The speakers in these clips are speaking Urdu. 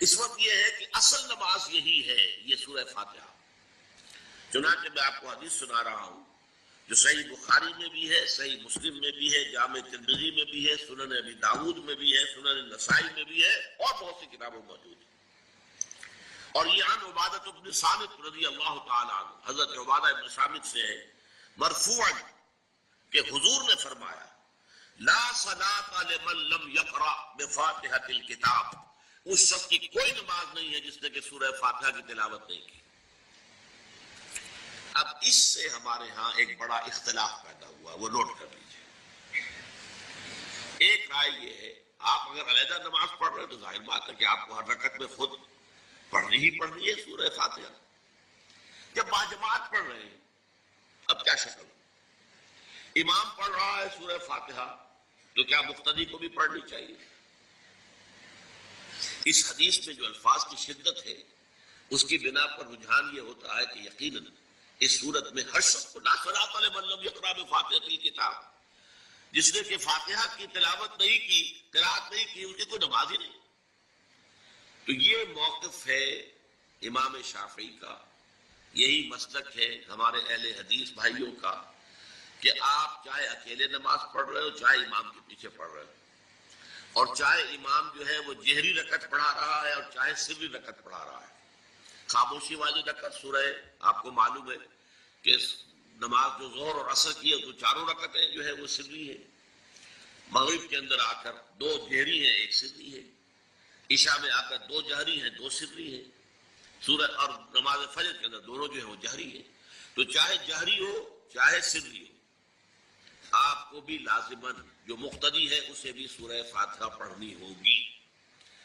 اس وقت یہ ہے کہ اصل نماز یہی ہے، یہ سورہ فاتحہ۔ چنانچہ میں آپ کو حدیث سنا رہا ہوں جو صحیح بخاری میں بھی ہے، صحیح مسلم میں بھی ہے، جامع ترمذی میں بھی ہے، سنن ابی داؤد میں بھی ہے، سنن نسائی میں بھی ہے، اور بہت سی کتابوں میں موجود ہے۔ اور یہ عن عبادہ بن صامت رضی اللہ تعالی عنہ، حضرت عبادہ بن صامت سے ہے مرفوعا کہ حضور نے فرمایا لا صلاۃ لمن لم یقرأ بفاتحۃ الکتاب، اس شخص کی کوئی نماز نہیں ہے جس نے کہ سورہ فاتحہ کی تلاوت نہیں کی۔ اب اس سے ہمارے ہاں ایک بڑا اختلاف پیدا ہوا، وہ نوٹ کر لیجیے۔ ایک رائے یہ ہے آپ اگر علیحدہ نماز پڑھ رہے ہیں تو ظاہر بات ہے کہ آپ کو ہر رکعت میں خود پڑھنی ہی پڑھنی ہے سورہ فاتحہ۔ جب باجماعت پڑھ رہے ہیں اب کیا شکل، امام پڑھ رہا ہے سورہ فاتحہ تو کیا مقتدی کو بھی پڑھنی چاہیے؟ اس حدیث میں جو الفاظ کی شدت ہے اس کی بنا پر رجحان یہ ہوتا ہے کہ یقیناً اس صورت میں ہر شخص کو لا صلاۃ لمن لم یقرأ بفاتحۃ الکتاب، جس نے کہ فاتحہ کی تلاوت نہیں کی، قرأت نہیں کی، اس کی کوئی نماز ہی نہیں۔ تو یہ موقف ہے امام شافعی کا، یہی مسلک ہے ہمارے اہل حدیث بھائیوں کا کہ آپ چاہے اکیلے نماز پڑھ رہے ہو، چاہے امام کے پیچھے پڑھ رہے ہو، اور چاہے امام جو ہے وہ جہری رکعت پڑھا رہا ہے اور چاہے سری رکعت پڑھا رہا ہے۔ خاموشی والی رکعت سورہ، آپ کو معلوم ہے کہ نماز جو ظہر اور عصر کی ہے تو چاروں رکعتیں جو ہے وہ سری ہے، مغرب کے اندر آ کر دو جہری ہیں ایک سری ہے، عشاء میں آ کر دو جہری ہیں دو سری ہے، سورہ اور نماز فجر کے اندر دونوں جو ہے وہ جہری ہے۔ تو چاہے جہری ہو چاہے سری ہو، آپ کو بھی لازماً جو مقتدی ہے اسے بھی سورہ فاتحہ پڑھنی ہوگی۔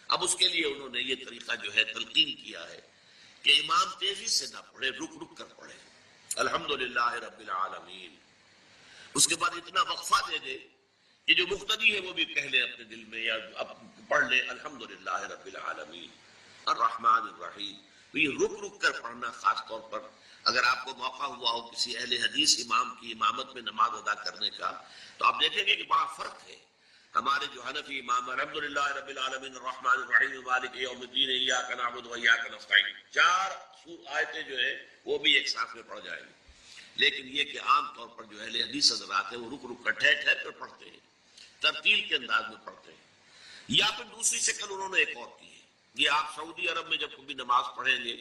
اب اس کے لیے انہوں نے یہ طریقہ جو ہے تلقین کیا ہے کہ امام تیزی سے نہ پڑھے، رک رک کر پڑھے الحمدللہ رب العالمین، اس کے بعد اتنا وقفہ دے دے کہ جو مقتدی ہے وہ بھی کہہ لے اپنے دل میں یا پڑھ لے الحمدللہ رب العالمین الرحمن الرحیم۔ تو یہ رک رک کر پڑھنا، خاص طور پر اگر آپ کو موقع ہوا ہو کسی اہل حدیث امام کی امامت میں نماز ادا کرنے کا، تو آپ دیکھیں گے کہ بڑا فرق ہے۔ ہمارے جو حنفی امام الحمدللہ رب العالمین الرحمن الرحیم مالک یوم الدین ایاک نعبد و ایاک نستعین، چار آیتیں جو ہے وہ بھی ایک ساتھ میں پڑھ جائیں گی، لیکن یہ کہ عام طور پر جو اہل حدیث حضرات ہیں وہ رک رک کر ٹھہر ٹھہر کر پڑھتے ہیں، ترتیل کے انداز میں پڑھتے ہیں۔ یا پھر دوسری شکل انہوں نے ایک اور کی ہے، یہ آپ سعودی عرب میں جب کبھی نماز پڑھیں گے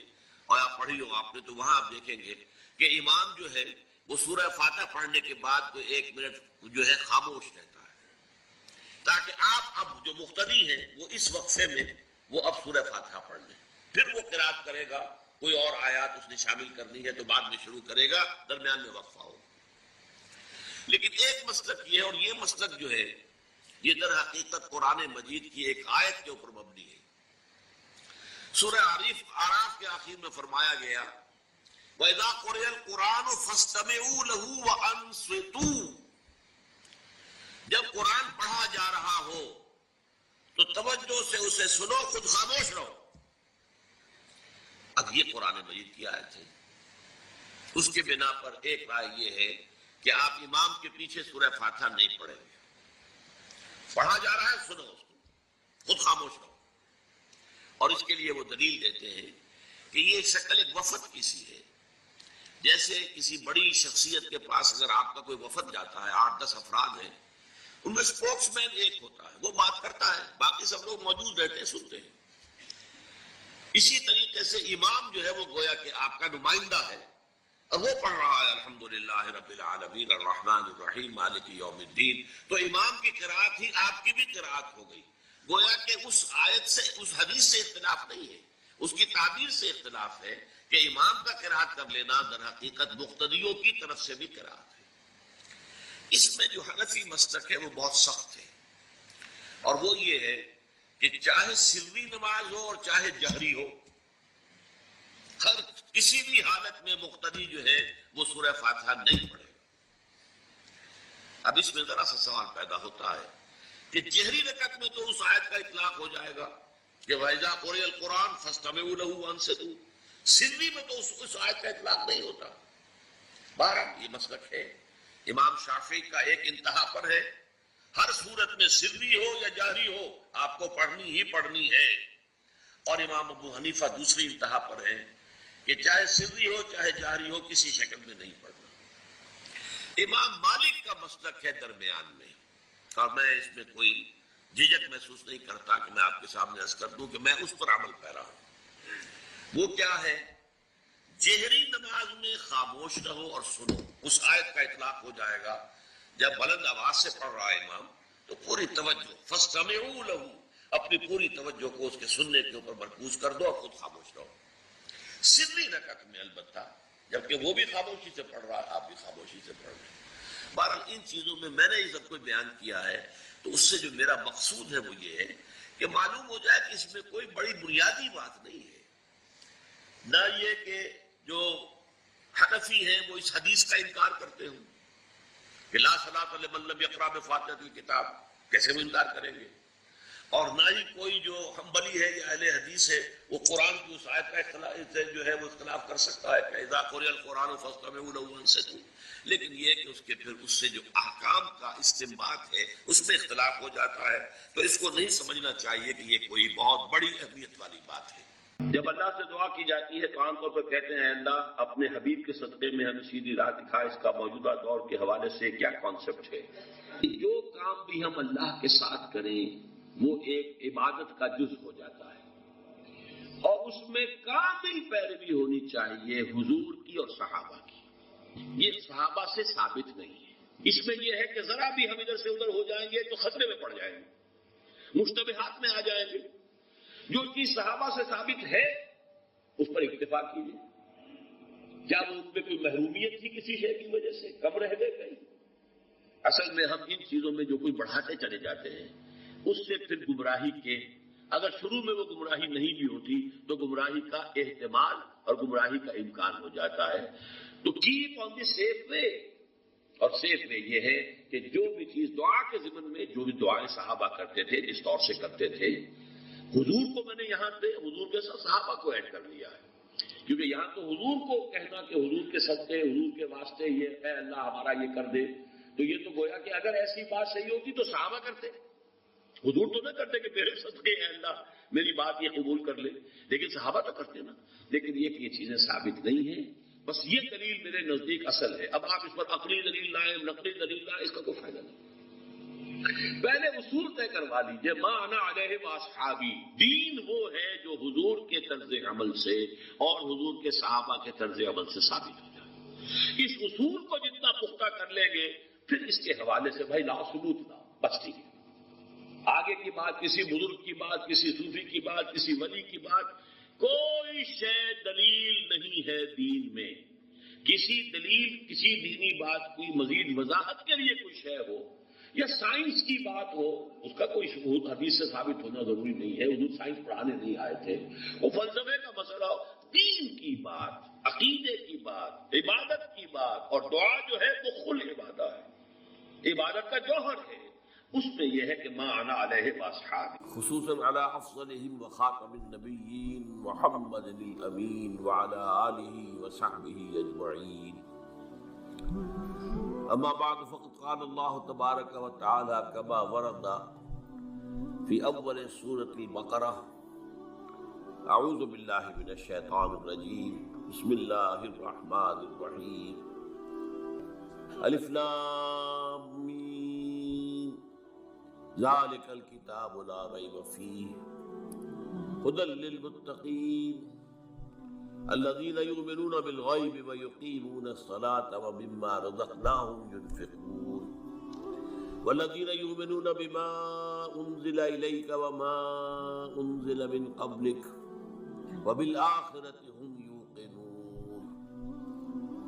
اور آپ پڑھی ہو آپ نے، تو وہاں آپ دیکھیں گے کہ امام جو ہے وہ سورہ فاتحہ پڑھنے کے بعد کوئی ایک منٹ جو ہے خاموش رہتا ہے، تاکہ آپ اب جو مقتدی ہیں وہ اس وقفے میں وہ اب سورہ فاتحہ پڑھ لیں، پھر وہ قرات کرے گا، کوئی اور آیات اس نے شامل کرنی ہے تو بعد میں شروع کرے گا، درمیان میں وقفہ ہو۔ لیکن ایک مسلک یہ ہے، اور یہ مسلک جو ہے یہ در حقیقت قرآن مجید کی ایک آیت کے اوپر مبنی ہے۔ سورہ اعراف کے آخر میں فرمایا گیا وَإِذَا قُرِئَ الْقُرْآنُ فَاسْتَمِعُوا لَهُ وَأَنصِتُوا، جب قرآن پڑھا جا رہا ہو تو توجہ سے اسے سنو، خود خاموش رہو۔ اب یہ قرآن مجید کی آیت ہے، اس کے بنا پر ایک رائے یہ ہے کہ آپ امام کے پیچھے سورہ فاتحہ نہیں پڑھیں گے، پڑھا جا رہا ہے سنو اس کو، خود خاموش رہو۔ اور اس کے لیے وہ دلیل دیتے ہیں کہ یہ شکل ایک وفد کی سی ہے، جیسے کسی بڑی شخصیت کے پاس اگر آپ کا کوئی وفد جاتا ہے، 8-10 افراد ہیں، ان میں سپوکس مین ایک ہوتا ہے، وہ بات کرتا ہے، باقی سب لوگ موجود رہتے ہیں، سنتے ہیں۔ اسی طریقے سے امام جو ہے وہ گویا کہ آپ کا نمائندہ ہے، اور وہ پڑھ رہا ہے الحمدللہ رب العالمین الرحمن الرحیم مالک یوم الدین، تو امام کی قرات ہی آپ کی بھی قرات ہو گئی۔ گویا کہ اس آیت سے، اس حدیث سے اختلاف نہیں ہے، اس کی تعبیر سے اختلاف ہے کہ امام کا قرات کر لینا در حقیقت مقتدیوں کی طرف سے بھی قرات ہے۔ اس میں جو حنفی مسلک ہے وہ بہت سخت ہے، اور وہ یہ ہے کہ چاہے سری نماز ہو اور چاہے جہری ہو، ہر کسی بھی حالت میں مقتدی جو ہے وہ سورہ فاتحہ نہیں پڑھے گا۔ اب اس میں ذرا سا سوال پیدا ہوتا ہے کہ جہری رکعت میں تو اس آیت کا اطلاق ہو جائے گا کہ وَإِذَا قُرِئَ الْقُرْآنُ فَاسْتَمِعُوا لَهُ وَأَنصِتُوا، سری میں تو اس آیت کا اطلاق نہیں ہوتا۔ بہرحال یہ مسلک ہے امام شافعی کا، ایک انتہا پر ہے، ہر صورت میں سری ہو یا جہری ہو آپ کو پڑھنی ہی پڑھنی ہے۔ اور امام ابو حنیفہ دوسری انتہا پر ہیں کہ چاہے سری ہو چاہے جہری ہو کسی شکل میں نہیں پڑھنا۔ امام مالک کا مسلک ہے درمیان میں، اور میں اس میں کوئی جھجک محسوس نہیں کرتا کہ میں آپ کے سامنے عرض کر دوں کہ میں اس پر عمل پیرا ہوں۔ وہ کیا ہے؟ جہری نماز میں خاموش رہو اور سنو۔ اس آیت کا اطلاق ہو جائے گا جب بلند آواز سے پڑھ رہا ہے امام تو پوری توجہ، فَاسْتَمِعُوا لَهُ، اپنی پوری توجہ کو اس کے سننے کے اوپر مرکوز کر دو اور خود خاموش رہو۔ سری رکعت میں البتہ جبکہ وہ بھی خاموشی سے پڑھ رہا ہے، آپ بھی خاموشی سے پڑھ رہے ہیں۔ بہرحال ان چیزوں میں میں نے یہ سب کچھ بیان کیا ہے تو اس سے جو میرا مقصود ہے وہ یہ ہے کہ معلوم ہو جائے کہ اس میں کوئی بڑی بنیادی بات نہیں ہے، نہ یہ کہ جو حنفی ہیں وہ اس حدیث کا انکار کرتے ہوں کہ لا صلاۃ لمن لم یقرأ بفاتحۃ الکتاب، کیسے وہ انکار کریں گے؟ اور نہ ہی کوئی جو حنبلی ہے یا اہل حدیث ہے وہ قرآن کی اس آیت کا اختلاف جو ہے وہ اختلاف کر سکتا ہے کہ اذا قرئ القرآن فاستمعوا له وانصتوا، لیکن یہ کہ اس کے پھر اس سے جو احکام کا استنباط ہے اس میں اختلاف ہو جاتا ہے، تو اس کو نہیں سمجھنا چاہیے کہ یہ کوئی بہت بڑی اہمیت والی بات ہے۔ جب اللہ سے دعا کی جاتی ہے تو عام طور پر کہتے ہیں اللہ اپنے حبیب کے صدقے میں ہمیں سیدھی راہ دکھا، اس کا موجودہ دور کے حوالے سے کیا کانسیپٹ ہے؟ جو کام بھی ہم اللہ کے ساتھ کریں وہ ایک عبادت کا جز ہو جاتا ہے، اور اس میں کامل پیروی ہونی چاہیے حضور کی اور صحابہ کی۔ یہ صحابہ سے ثابت نہیں ہے، اس میں یہ ہے کہ ذرا بھی ہم ادھر سے ادھر ہو جائیں گے تو خطرے میں پڑ جائیں گے، مشتبہات میں آ جائیں گے۔ جو چیز صحابہ سے ثابت ہے اس پر اکتفا کیجیے۔ کیا وہ ان پہ کوئی محرومیت تھی کسی شے کی وجہ سے؟ کم رہ گئے کہیں؟ اصل میں ہم ان چیزوں میں جو کوئی بڑھاتے چلے جاتے ہیں اس سے پھر گمراہی کے، اگر شروع میں وہ گمراہی نہیں بھی ہوتی تو گمراہی کا احتمال اور گمراہی کا امکان ہو جاتا ہے۔ تو کیپ آن دی سیف وے، اور سیف وے یہ ہے کہ جو بھی چیز دعا کے ضمن میں جو بھی دعائیں صحابہ کرتے تھے جس طور سے کرتے تھے، حضور کو میں نے یہاں پہ حضور کے ساتھ صحابہ کو ایڈ کر لیا ہے، کیونکہ یہاں تو حضور کو کہنا کہ حضور کے صدقے حضور کے واسطے یہ اے اللہ ہمارا یہ کر دے، تو یہ تو گویا کہ اگر ایسی بات صحیح ہوتی تو صحابہ کرتے، حضور تو نہ کرتے کہ میرے صدقے اے اللہ میری بات یہ قبول کر لے، لیکن صحابہ تو کرتے نا۔ لیکن یہ چیزیں ثابت نہیں ہیں، بس یہ دلیل میرے نزدیک اصل ہے۔ اب آپ اس پر عقلی دلیل لائیں نقلی دلیل لائیں، اس کا کوئی فائدہ نہیں۔ پہلے اصول طے کروا لیجئے، ما انا علیہ واصحابی، دین وہ ہے جو حضور کے طرز عمل سے اور حضور کے صحابہ کے طرز عمل سے ثابت ہو جائے۔ اس اصول کو جتنا پختہ کر لیں گے پھر اس کے حوالے سے بھائی لا ثبوت لا، بس ٹھیک ہے۔ آگے کی بات، کسی بزرگ کی بات، کسی صوفی کی بات، کسی ولی کی بات، کوئی شے دلیل نہیں ہے دین میں۔ کسی دلیل، کسی دینی بات کی مزید وضاحت کے لیے کوئی شے ہو یا سائنس کی بات ہو، اس کا کوئی ثبوت حدیث سے ثابت ہونا ضروری نہیں ہے، حضور سائنس پڑھانے نہیں آئے تھے۔ وہ فلسفے کا مسئلہ ہو، دین کی بات، عقیدے کی بات، عبادت کی بات، اور دعا جو ہے وہ خل عبادت ہے، عبادت کا جوہر ہے، اس میں یہ ہے کہ ما انا علیہ واصحابی، خصوصاً علی افضلہم وخاتم النبیین محمد الامین وعلی آلہ وصحبہ اجمعین۔ اما بعد فقد قال اللہ تبارک وتعالی كما ورد في اول سورة البقرہ، اعوذ باللہ من الشیطان الرجیم، بسم اللہ الرحمن الرحیم، الف لام میم، ذالک الکتاب لا ریب فیہ ھدی للمتقین الذين يؤمنون بالغيب ويقيمون الصلاة ومما رزقناهم ينفقون والذين يؤمنون بما أنزل إليك وما أنزل من قبلك وبالآخرة هم يوقنون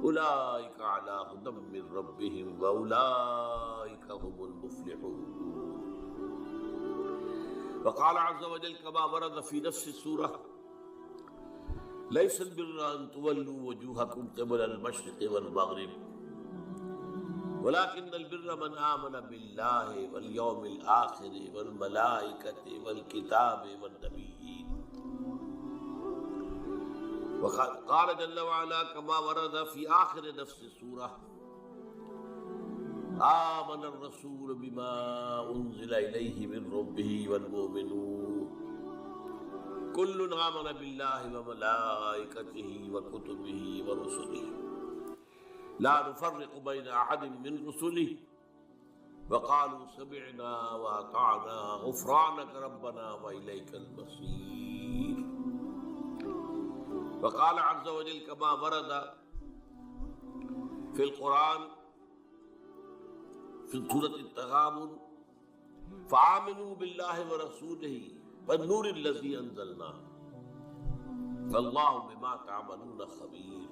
أولئك على هدى من ربهم وأولئك هم المفلحون۔ وقال عز وجل كما ورد في نفس السورة ليس البر أن تولوا وجوهكم قبل المشرق والمغرب ولكن البر من آمن بالله واليوم الآخر والملائكة والكتاب والنبيين۔ وقال جل وعلا كما ورد في آخر نفس السورة آمن الرسول بما أنزل إليه من ربه والمؤمنون کل آمن باللہ وملائکتہ وکتبہ ورسلہ لا نفرق بین احد من رسلہ وقالوا سمعنا واطعنا غفرانک ربنا والیک المصیر. وقال عز وجل كما ورد في القرآن في سورة التغابن فآمنوا بالله ورسوله والنور الذي أنزلنا فالله بما تعملون خبير.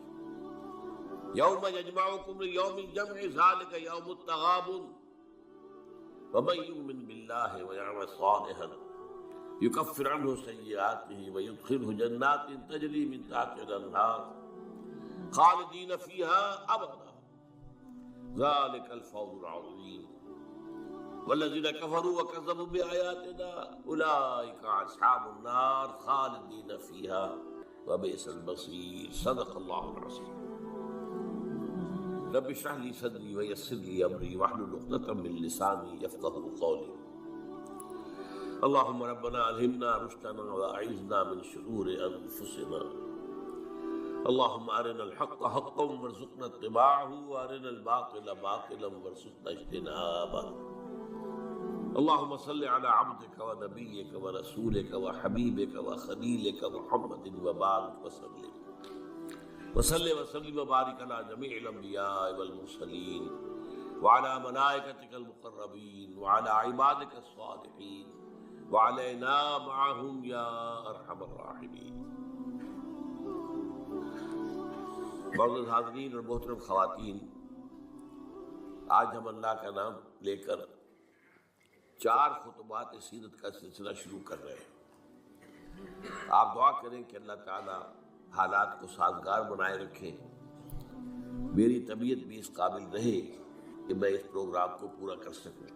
يوم يجمعكم ليوم الجمع ذلك يوم التغابن ومن يؤمن بالله ويعمل صالحا يكفر عنه سيئاته ويدخله جنات تجري من تحتها الأنهار خالدين فيها أبدا ذلك الفوز العظيم. والذين كفروا وكذبوا بآياتنا أولئك أصحاب النار خالدين فيها وبئس المصير. صدق الله العظيم. رب اشرح لي صدري ويسر لي أمري واحلل عقدة من لساني يفقهوا قولي. اللهم ربنا ألهمنا رشدنا وأعذنا من شرور أنفسنا. اللهم أرنا الحق حقا وارزقنا اتباعه وأرنا الباطل باطلا وارزقنا اجتنابه. اللهم صل على عبدك ونبيك ورسولك وحبيبك وخليلك محمد وبارك وسلم وبارك على جميع الأنبياء والمرسلين وعلى ملائكتك المقربين وعلى عبادك الصالحين وعلينا معهم يا ارحم الراحمين. معزز حاضرین اور محترم خواتین، آج ہم اللہ کا نام لے کر 4 خطبات سیرت کا سلسلہ شروع کر رہے ہیں. آپ دعا کریں کہ اللہ تعالیٰ حالات کو سازگار بنائے رکھے، میری طبیعت بھی اس قابل رہے کہ میں اس پروگرام کو پورا کر سکوں.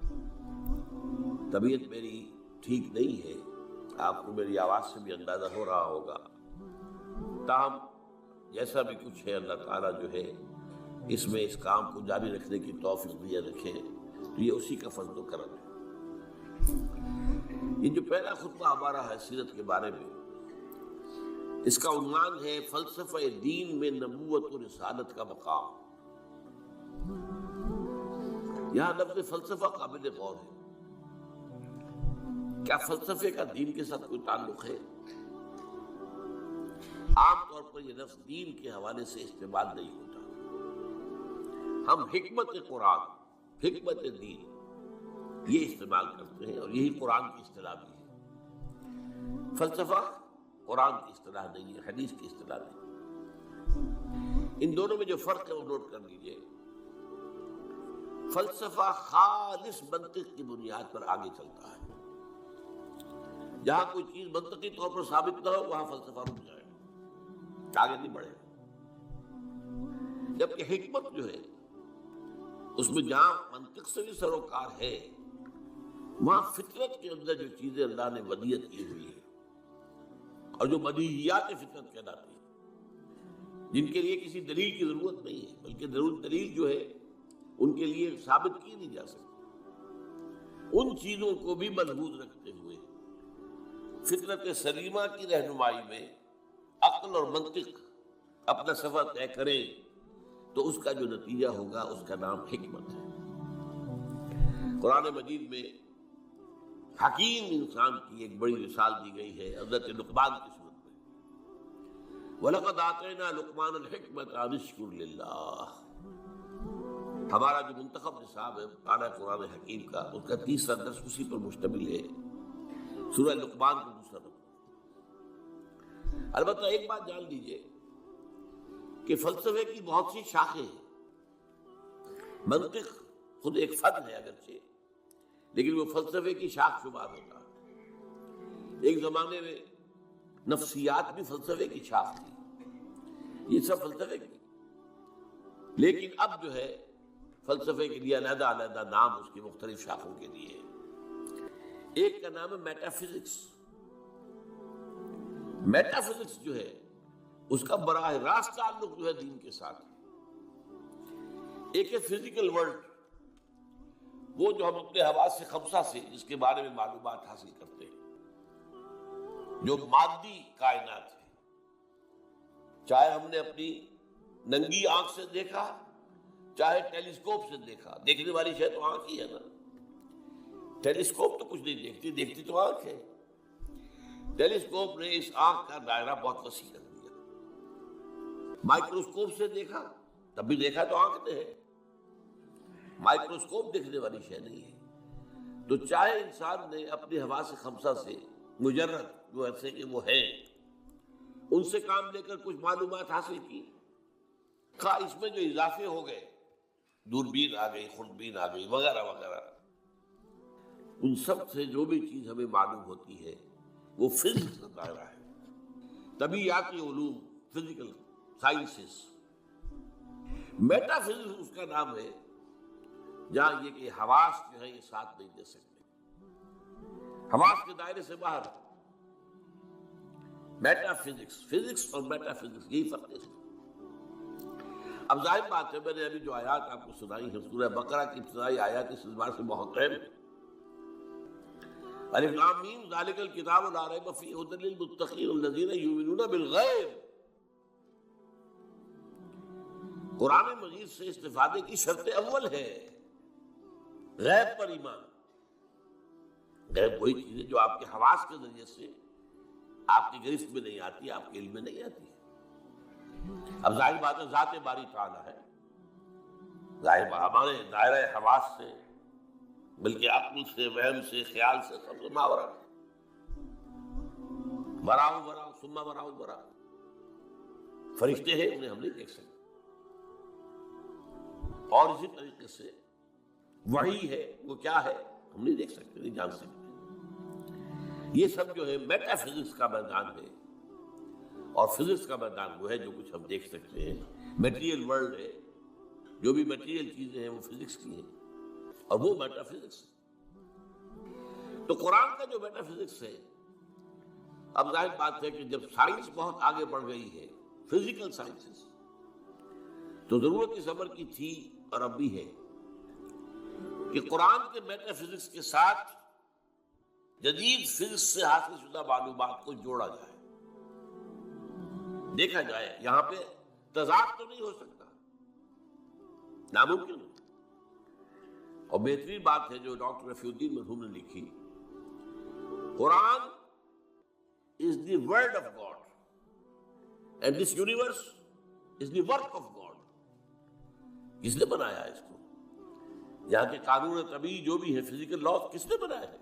طبیعت میری ٹھیک نہیں ہے، آپ کو میری آواز سے بھی اندازہ ہو رہا ہوگا. تاہم جیسا بھی کچھ ہے اللہ تعالیٰ جو ہے اس میں اس کام کو جاری رکھنے کی توفیق دیا رکھے، تو یہ اسی کا فضل و کرم ہے. یہ جو پہلا خطبہ ہمارا ہے سیرت کے بارے میں، اس کا عنوان ہے فلسفہ دین میں نبوت و رسالت کا مقام. یہاں لفظ فلسفہ قابل غور ہے. کیا فلسفے کا دین کے ساتھ کوئی تعلق ہے؟ عام طور پر یہ لفظ دین کے حوالے سے استعمال نہیں ہوتا. ہم حکمت قرآن، حکمت دین یہ استعمال کرتے ہیں، اور یہی قرآن کی اصطلاح بھی ہے. فلسفہ قرآن کی اصطلاح نہیں ہے، حدیث کی اصطلاح نہیں. ان دونوں میں جو فرق ہے وہ نوٹ کر لیجئے. فلسفہ خالص منطق کی بنیاد پر آگے چلتا ہے. جہاں کوئی چیز منطقی طور پر ثابت نہ ہو وہاں فلسفہ رک جائے، آگے نہیں بڑھے. جبکہ حکمت جو ہے اس میں جہاں منطق سے بھی سروکار ہے، وہاں فطرت کے اندر جو چیزیں اللہ نے ودیت کی ہوئی ہے اور جو بدیہیات فطرت کہلاتی ہیں، جن کے لیے کسی دلیل کی ضرورت نہیں ہے، بلکہ دلیل جو ہے ان کے لیے ثابت کی نہیں جا سکتی، ان چیزوں کو بھی ملحوظ رکھتے ہوئے فطرت سلیمہ کی رہنمائی میں عقل اور منطق اپنا سفر طے کریں تو اس کا جو نتیجہ ہوگا اس کا نام حکمت ہے. قرآن مجید میں حکیم انسان کی ایک بڑی مثال دی گئی ہے حضرت لقمان کی صورت میں. وَلَقَدْ آتَيْنَا لُقْمَانَ الْحِكْمَةَ أَنِ اشْكُرْ لِلَّهِ. ہمارا جو منتخب نصاب ہے مطالعہ قرآن حکیم کا، اس کا 3 درس اسی پر مشتمل ہے. سورہ لقمان کا 2 رقم. البتہ ایک بات جان لیجئے کہ فلسفے کی بہت سی شاخیں ہیں. منطق خود ایک فن ہے اگرچہ، لیکن وہ فلسفے کی شاخ شمار ہوتا ہے. ایک زمانے میں نفسیات بھی فلسفے کی شاخ تھی، یہ سب فلسفے کی. لیکن اب جو ہے فلسفے کے لیے علیحدہ علیحدہ نام اس کی مختلف شاخوں کے لیے. ایک کا نام ہے میٹا فزکس. میٹا فزکس جو ہے اس کا براہ راست تعلق جو ہے دین کے ساتھ. ایک ہے فزیکل ورلڈ، وہ جو ہم اپنے حواس سے خمسہ سے جس کے بارے میں معلومات حاصل کرتے ہیں. جو مادی کائنات ہے، چاہے ہم نے اپنی ننگی آنکھ سے دیکھا، چاہے ٹیلیسکوپ سے دیکھا، دیکھنے والی شے تو آنکھ ہی ہے نا. ٹیلیسکوپ تو کچھ نہیں دیکھتی، دیکھتی تو آنکھ ہے. ٹیلیسکوپ نے اس آنکھ کا دائرہ بہت وسیع کر دیا. مائکروسکوپ سے دیکھا تب بھی دیکھا تو آنکھ نے ہے، مائکروسکوپ دیکھنے والی شے نہیں ہے. تو چاہے انسان نے اپنی حواس خمسہ سے مجرد جو ایسے کہ وہ ہے ان سے کام لے کر کچھ معلومات حاصل کی، خواہ اس میں جو اضافے ہو گئے، دوربین آ گئی، خوردبین آ گئی، وغیرہ وغیرہ، ان سب سے جو بھی چیز ہمیں معلوم ہوتی ہے وہ فزکس کا دائرہ ہے، طبیعیاتی علوم، فزیکل سائنسز. میٹا فزکس اس کا نام ہے جہاں یہ کہ حواس جو ہے یہ ساتھ نہیں دے سکتے، حواس کے دائرے سے باہر. میٹا فزکس، فزکس اور میٹا فزکس یہی فرق ہے. اب ظاہر بات ہے، میں نے ابھی جو آیات آپ کو سنائی ہیں سورہ بقرہ کی ابتدائی آیات اس اعتبار سے بہت اہم ہے. الف لام میم ذالک الکتاب لا ریب فیہ ھدی للمتقین الذین یؤمنون بالغیب. قرآن مجید سے استفادے کی شرط اول ہے غیب پر ایمان. غیب وہی چیز ہے جو آپ کے حواس کے ذریعے سے آپ کی گرفت میں نہیں آتی، آپ کے علم میں نہیں آتی. اب ظاہر بات ہے ذات باری تعالیٰ ہے، ظاہر ہمارے دائرہ حواس سے بلکہ عقل سے، وہم سے، خیال سے سب سے ماورا. براؤ براؤ ثم براؤ براؤ. فرشتے ہیں انہیں ہم نہیں دیکھ سکتے، اور اسی طریقے سے وحی ہے وہ کیا ہے ہم نہیں دیکھ سکتے، نہیں جان سکتے. یہ سب جو ہے میٹا فزکس کا میدان ہے، اور فزکس کا میدان وہ ہے جو کچھ ہم دیکھ سکتے ہیں. میٹیریل ورلڈ ہے، جو بھی میٹیریل چیزیں ہیں وہ فزکس کی ہیں، اور وہ میٹا فزکس ہے. تو قرآن کا جو میٹا فزکس ہے، اب ظاہر بات ہے کہ جب سائنس بہت آگے بڑھ گئی ہے، فزیکل سائنسز، تو ضرورت اس امر کی تھی اور اب بھی ہے کہ قرآن کے میٹا فزکس کے ساتھ جدید فزکس سے حاصل شدہ معلومات کو جوڑا جائے، دیکھا جائے. یہاں پہ تضاد تو نہیں ہو سکتا، ناممکن. اور بہترین بات ہے جو ڈاکٹر رفیع الدین مرحوم نے لکھی، قرآن is the word of God and this universe is the work of God. کس نے بنایا اس کو؟ یہاں کے قانون طبیعی جو بھی ہے، فزیکل لا، کس نے بنایا ہے؟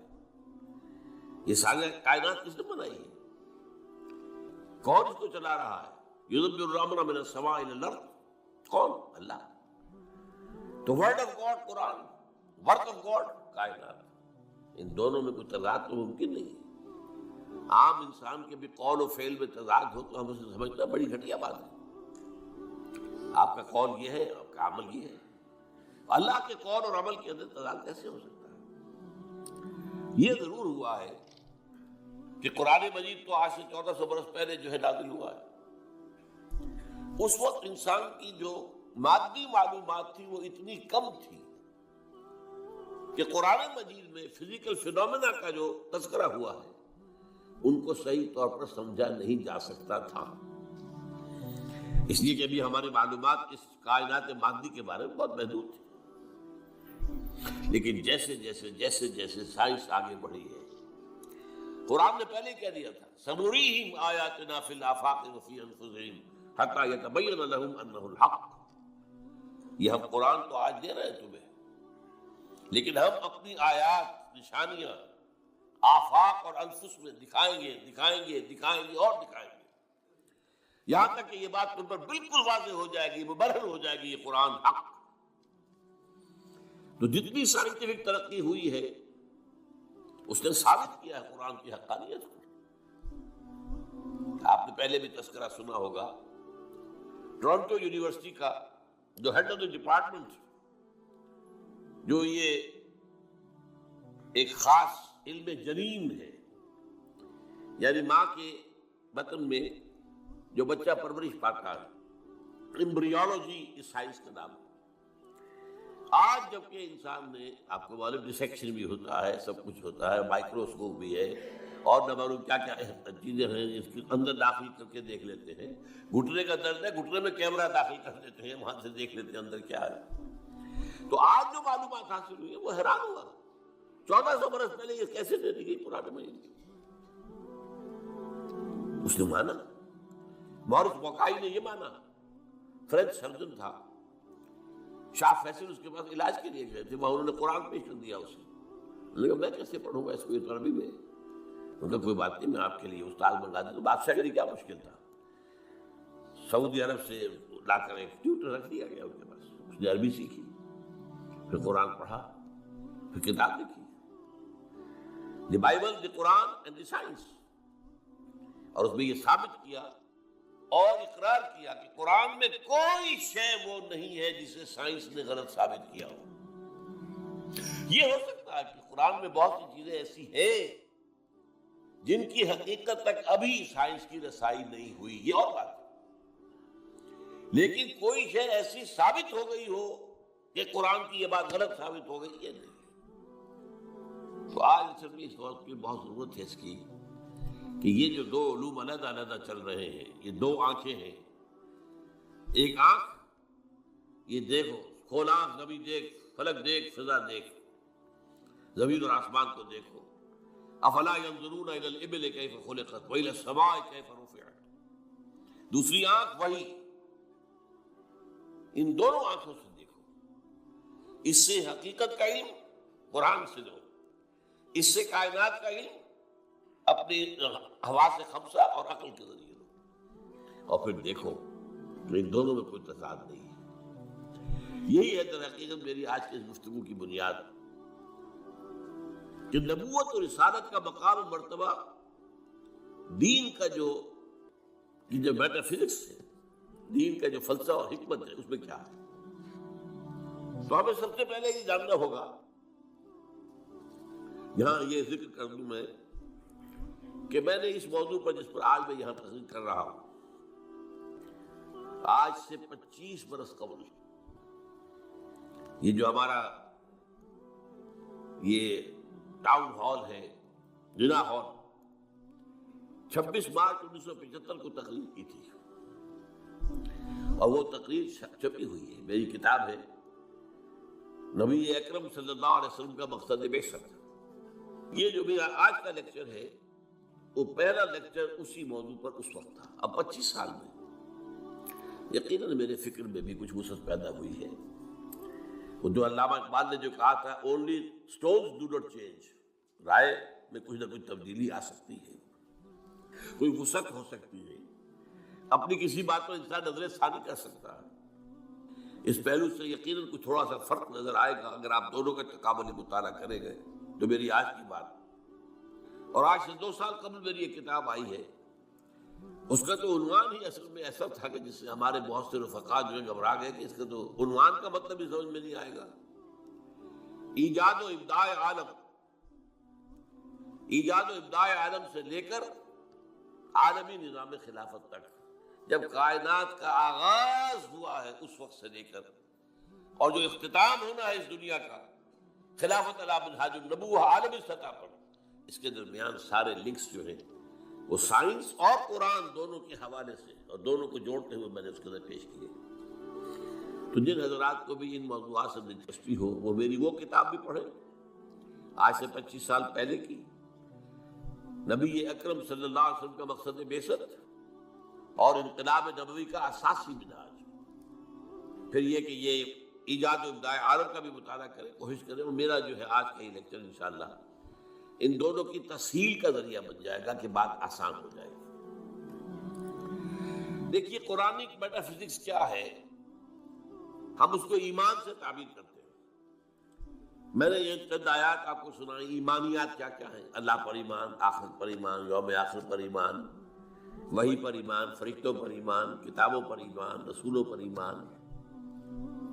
یہ ساری کائنات کس نے بنائی ہے؟ کون اس کو چلا رہا ہے؟ یدبر الامر من السماء الى الارض. کون؟ اللہ. تو word of God Quran, work of God کائنات، ان دونوں میں کوئی تضاد تو ممکن نہیں ہے. عام انسان کے بھی قول و فعل میں تضاد ہو تو ہم اسے سمجھنا بڑی گھٹیا بات ہے. آپ کا قول یہ ہے، آپ کا عمل یہ ہے. اللہ کے قول اور عمل کے اندر تضاد کیسے ہو سکتا ہے؟ یہ ضرور ہوا ہے کہ قرآن مجید تو آج سے 1400 برس پہلے جو ہے نازل ہوا ہے. اس وقت انسان کی جو مادی معلومات تھی وہ اتنی کم تھی کہ قرآن مجید میں فزیکل فینومینا کا جو تذکرہ ہوا ہے ان کو صحیح طور پر سمجھا نہیں جا سکتا تھا. اس لیے کہ ابھی ہماری معلومات اس کائنات مادی کے بارے میں بہت محدود تھی. لیکن جیسے جیسے جیسے جیسے سائنس آگے بڑھی ہے، قرآن نے پہلے کہہ دیا تھا سنریہم آیاتنا فی الآفاق وفی انفسہم حتی یتبین لہم انہ الحق. یہ ہم قرآن تو آج دے رہے ہیں تمہیں، لیکن ہم اپنی آیات، نشانیاں آفاق اور انفس میں دکھائیں گے دکھائیں گے دکھائیں گے اور دکھائیں گے، یہاں تک کہ یہ بات تم پر بالکل واضح ہو جائے گی، مبرہن ہو جائے گی یہ قرآن حق. تو جتنی سائنٹیفک ترقی ہوئی ہے اس نے ثابت کیا ہے قرآن کی حقانیت کو. آپ نے پہلے بھی تذکرہ سنا ہوگا ٹورنٹو یونیورسٹی کا جو ہیڈ آف دی ڈپارٹمنٹ، جو یہ ایک خاص علم جنین ہے، یعنی ماں کے بطن میں جو بچہ پرورش پاتا ہے، ایمبریولوجی اس سائنس کا نام ہے. آج جبکہ انسان نے آپ کو معلوم ڈسیکشن بھی ہوتا ہے، سب کچھ ہوتا ہے، مائکروسکوپ بھی ہے اور نہ معلوم کیا کیا چیزیں ہیں اس کے اندر داخل کر کے دیکھ لیتے ہیں. گھٹنے کا درد ہے، گھٹنے میں کیمرہ داخل کر دیتے ہیں، وہاں سے دیکھ لیتے ہیں اندر کیا ہے. تو آج جو معلومات حاصل ہوئی ہے وہ حیران ہوا. 1400 برس پہلے یہ کیسے دے دی گئی پرانے مہینے کی؟ اس نے مانا. مورس بوکائی نے یہ مانا، فرینچ سرجن تھا، شاہ فیصل اس کے پاس علاج کے لیے گئے تھے، وہاں انہوں نے قرآن پیش کر دیا اسے. لیکن میں کیسے پڑھوں گا اس کو عربی میں؟ ان کا کوئی بات نہیں، میں آپ کے لیے استاد منگا دوں. بادشاہ کے لیے کیا مشکل تھا، سعودی عرب سے لا کر ایک ٹیوٹر رکھ دیا گیا اس کے پاس. اس نے عربی سیکھی، پھر قرآن پڑھا، پھر کتاب لکھی، the Bible, the Quran and the science. اور اس میں یہ ثابت کیا اور اقرار کیا کہ قرآن میں کوئی شے وہ نہیں ہے جسے سائنس نے غلط ثابت کیا ہو. یہ ہو سکتا ہے کہ قرآن میں بہت سی چیزیں ایسی ہیں جن کی حقیقت تک ابھی سائنس کی رسائی نہیں ہوئی، یہ اور بات ہے. لیکن کوئی شے ایسی ثابت ہو گئی ہو کہ قرآن کی یہ بات غلط ثابت ہو گئی، یہ نہیں. تو آج اس وقت کی بہت ضرورت ہے اس کی کہ یہ جو دو علوم علیحدہ علیحدہ چل رہے ہیں، یہ دو آنکھیں ہیں. ایک آنکھ یہ دیکھو، کھول آنکھ، نبی دیکھ، فلک دیکھ، فضا دیکھ، زمین اور آسمان کو دیکھو. افلا ينظرون الى الابل كيف خلقت والى السماء كيف رفعت. دوسری آنکھ وہی. ان دونوں آنکھوں سے دیکھو. اس سے حقیقت کا علم قرآن سے دو، اس سے کائنات کا علم اپنی حواس خمسہ اور عقل کے ذریعے دو، اور پھر دیکھو تو ان دونوں میں کوئی تضاد نہیں ہے. یہی ہے در حقیقت میری آج کی گفتگو کی بنیاد، کہ نبوت اور رسالت کا مقام و مرتبہ دین کا جو میٹا فزکس ہے، دین کا جو فلسفہ اور حکمت ہے، اس میں کیا ہے. تو ہمیں سب سے پہلے یہ جاننا ہوگا. یہاں یہ ذکر کر دوں میں کہ میں نے اس موضوع پر جس پر آج میں یہاں تقریر کر رہا ہوں، آج سے 25 برس قبل یہ جو ہمارا یہ ٹاؤن ہال ہے، جنا ہال، 26 مارچ 1975 کو تقریر کی تھی، اور وہ تقریر چھپی ہوئی ہے. میری کتاب ہے نبی اکرم صلی اللہ علیہ وسلم کا مقصد بعثت. یہ جو میرا آج کا لیکچر ہے وہ پہلا لیکچر اسی موضوع پر اس وقت تھا. اب 25 سال میں یقیناً میرے فکر میں بھی کچھ وسعت پیدا ہوئی ہے. وہ جو علامہ اقبال نے جو کہا تھا، only stones do not change, رائے میں کچھ نہ کچھ تبدیلی آ سکتی ہے، کوئی وسعت ہو سکتی ہے، اپنی کسی بات پر انسان نظر ثانی کر سکتا ہے. اس پہلو سے یقیناً کچھ تھوڑا سا فرق نظر آئے گا اگر آپ دونوں کا تقابلی مطالعہ کریں گے. تو میری آج کی بات، اور آج سے 2 سال قبل میری یہ کتاب آئی ہے، اس کا تو عنوان ہی اصل میں ایسا تھا کہ جس سے ہمارے بہت سے رفقا جو ہیں گھبرا گئے کہ اس کا تو عنوان کا مطلب بھی سمجھ میں نہیں آئے گا. ایجاد و ابداع عالم، ایجاد و ابداع عالم سے لے کر عالمی نظام خلافت تک، جب کائنات کا آغاز ہوا ہے اس وقت سے لے کر اور جو اختتام ہونا ہے اس دنیا کا، خلافت علی منہاج النبوہ عالمی سطح پر، اس کے درمیان سارے لنکس جو ہیں وہ سائنس اور قرآن دونوں کے حوالے سے اور دونوں کو جوڑتے ہوئے میں نے اس کے اندر پیش کیے. تو جن حضرات کو بھی ان موضوعات سے دلچسپی ہو وہ میری وہ کتاب بھی پڑھیں، آج سے 25 سال پہلے کی، نبی اکرم صلی اللہ علیہ وسلم کا مقصد بعثت اور انقلاب نبوی کا اساسی منہاج. پھر یہ کہ یہ ایجاد و ابداع عالم کا بھی مطالعہ کریں، کوشش کریں. اور میرا جو ہے آج کا یہ لیکچر انشاءاللہ ان دونوں کی تسہیل کا ذریعہ بن جائے گا کہ بات آسان ہو جائے گی. دیکھیے قرآن میٹا فزکس کیا ہے، ہم اس کو ایمان سے تعبیر کرتے ہیں. میں نے یہ چند آیات آپ کو سنائی. ایمانیات کیا کیا ہیں؟ اللہ پر ایمان، آخرت پر ایمان، یوم آخر پر ایمان، وحی پر ایمان، فرشتوں پر ایمان، کتابوں پر ایمان، رسولوں پر ایمان،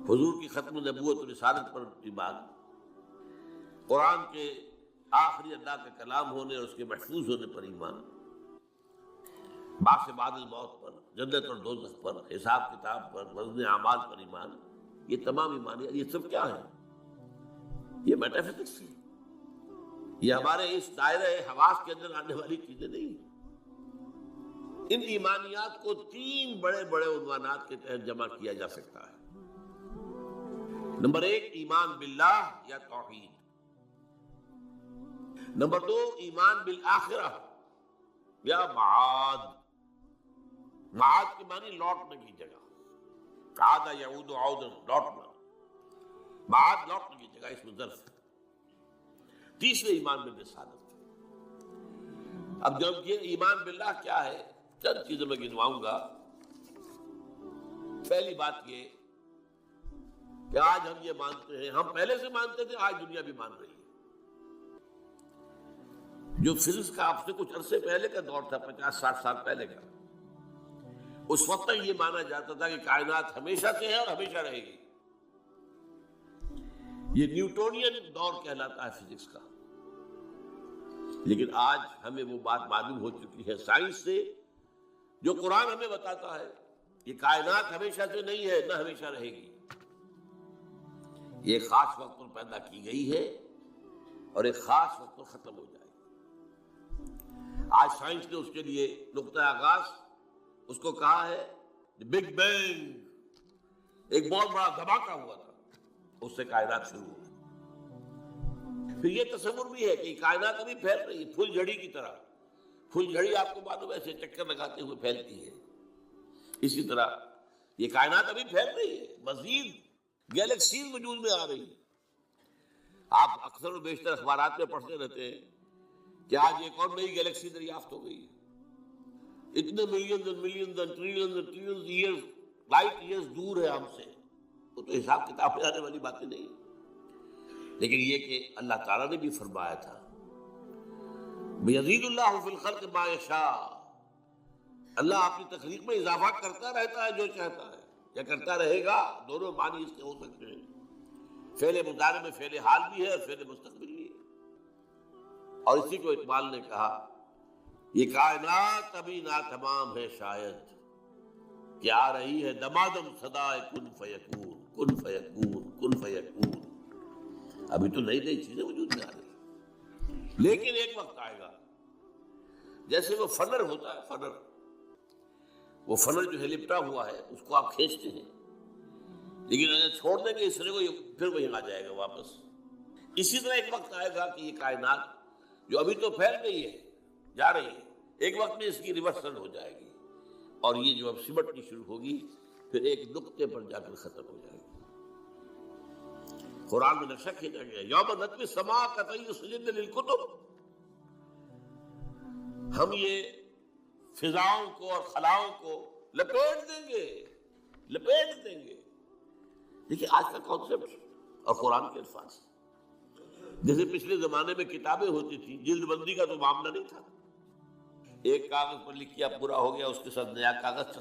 حضور کی ختم نبوت و رسالت پر ایمان، قرآن کے آخری اللہ کا کلام ہونے اور اس کے محفوظ ہونے پر ایمان، بعث بعد الموت پر، جنت اور دوزخ پر، حساب کتاب پر، وزن اعمال پر ایمان. یہ تمام ایمانیات یہ سب کیا ہے؟ یہ میٹا فزکس ہے، یہ ہمارے اس دائرہ حواس کے اندر آنے والی چیزیں نہیں۔ ان ایمانیات کو 3 بڑے بڑے عنوانات کے تحت جمع کیا جا سکتا ہے۔ نمبر 1 ایمان باللہ یا توحید، نمبر 2 ایمان بالآخرہ یا معاد۔ معاد کے معنی لوٹنے کی جگہ، عاد یعود عودا، لوٹنا، معاد لوٹنے کی جگہ، اس میں ظرف ہے۔ تیسرے ایمان بالرسالت۔ اب جب یہ ایمان باللہ کیا ہے، چند چیزیں میں گنواؤں گا۔ پہلی بات یہ کہ آج ہم یہ مانتے ہیں، ہم پہلے سے مانتے تھے، آج دنیا بھی مان رہی ہے۔ جو فزکس کا آپ سے کچھ عرصے پہلے کا دور تھا، 50-60 سال پہلے کا، اس وقت تک یہ مانا جاتا تھا کہ کائنات ہمیشہ سے ہے اور ہمیشہ رہے گی۔ یہ نیوٹونین دور کہلاتا ہے فزکس کا۔ لیکن آج ہمیں وہ بات معلوم ہو چکی ہے سائنس سے، جو قرآن ہمیں بتاتا ہے، یہ کائنات ہمیشہ سے نہیں ہے، نہ ہمیشہ رہے گی۔ یہ ایک خاص وقت پر پیدا کی گئی ہے اور ایک خاص وقت پر ختم ہو جائے گی۔ آج سائنس نے اس کے لیے نقطہ آغاز اس کو کہا ہے بگ بینگ، ایک بہت بڑا دھماکہ ہوا تھا، اس سے کائنات شروع ہوئی۔ پھر یہ تصور بھی ہے کہ کائنات ابھی پھیل رہی ہے، پھول جھڑی کی طرح۔ پھول جھڑی آپ کو معلوم ہے ایسے چکر لگاتے ہوئے پھیلتی ہے، اسی طرح یہ کائنات ابھی پھیل رہی ہے، مزید گیلیکسیز وجود میں آ رہی ہیں۔ آپ اکثر و بیشتر اخبارات میں پڑھتے رہتے ہیں کہ آج ایک اور نئی گیلیکسی دریافت ہو گئی ہے، اتنے millions and millions and trillions and trillions years, light years دور ہے ہم سے۔ وہ تو حساب کتاب میں آنے والی باتیں نہیں، لیکن یہ کہ اللہ تعالیٰ نے بھی فرمایا تھا یزید اللہ فی الخلق ما یشاء، اللہ اپنی تخلیق میں اضافہ کرتا رہتا ہے جو چاہتا ہے، یا کرتا رہے گا، دونوں معنی اس کے ہو سکتے ہیں۔ فعل مضارع میں فعل حال بھی ہے اور فعل مستقبل بھی ہے۔ اور اسی کو اقبال نے کہا یہ کائنات ابھی ناتمام ہے شاید، کہ آ رہی ہے دمادم صدائے کن فیکون، کن فیکون، کن فیکون۔ ابھی تو نئی نئی چیزیں وجود میں آ رہی ہیں، لیکن ایک وقت آئے گا، جیسے وہ فنر ہوتا ہے، فنر، وہ فنر جو ہے لپٹا ہوا ہے، اس کو آپ کھینچتے ہیں، لیکن اگر چھوڑ دیں گے اس طرح کو، پھر وہی آ جائے گا واپس۔ اسی طرح ایک وقت آئے گا کہ یہ کائنات جو ابھی تو پھیل رہی ہے، جا رہی ہے، ایک وقت میں اس کی ریورسل ہو جائے گی، اور یہ جو اب سمٹنی شروع ہوگی، پھر ایک نقطے پر جا کر ختم ہو جائے گی۔ قرآن میں نقشہ کھینچا گیا یوم نطوی السماء کطی السجل للکتب، ہم یہ فضاؤں کو اور خلاؤں کو لپیٹ دیں گے، لپیٹ دیں گے۔ دیکھیے آج کا کانسیپٹ اور قرآن کے الفاظ، جیسے پچھلے زمانے میں کتابیں ہوتی تھی، جلد بندی کا تو معاملہ نہیں تھا، ایک کاغذ پر لکھ کیا پورا ہو گیا، اس کے ساتھ نیا کاغذ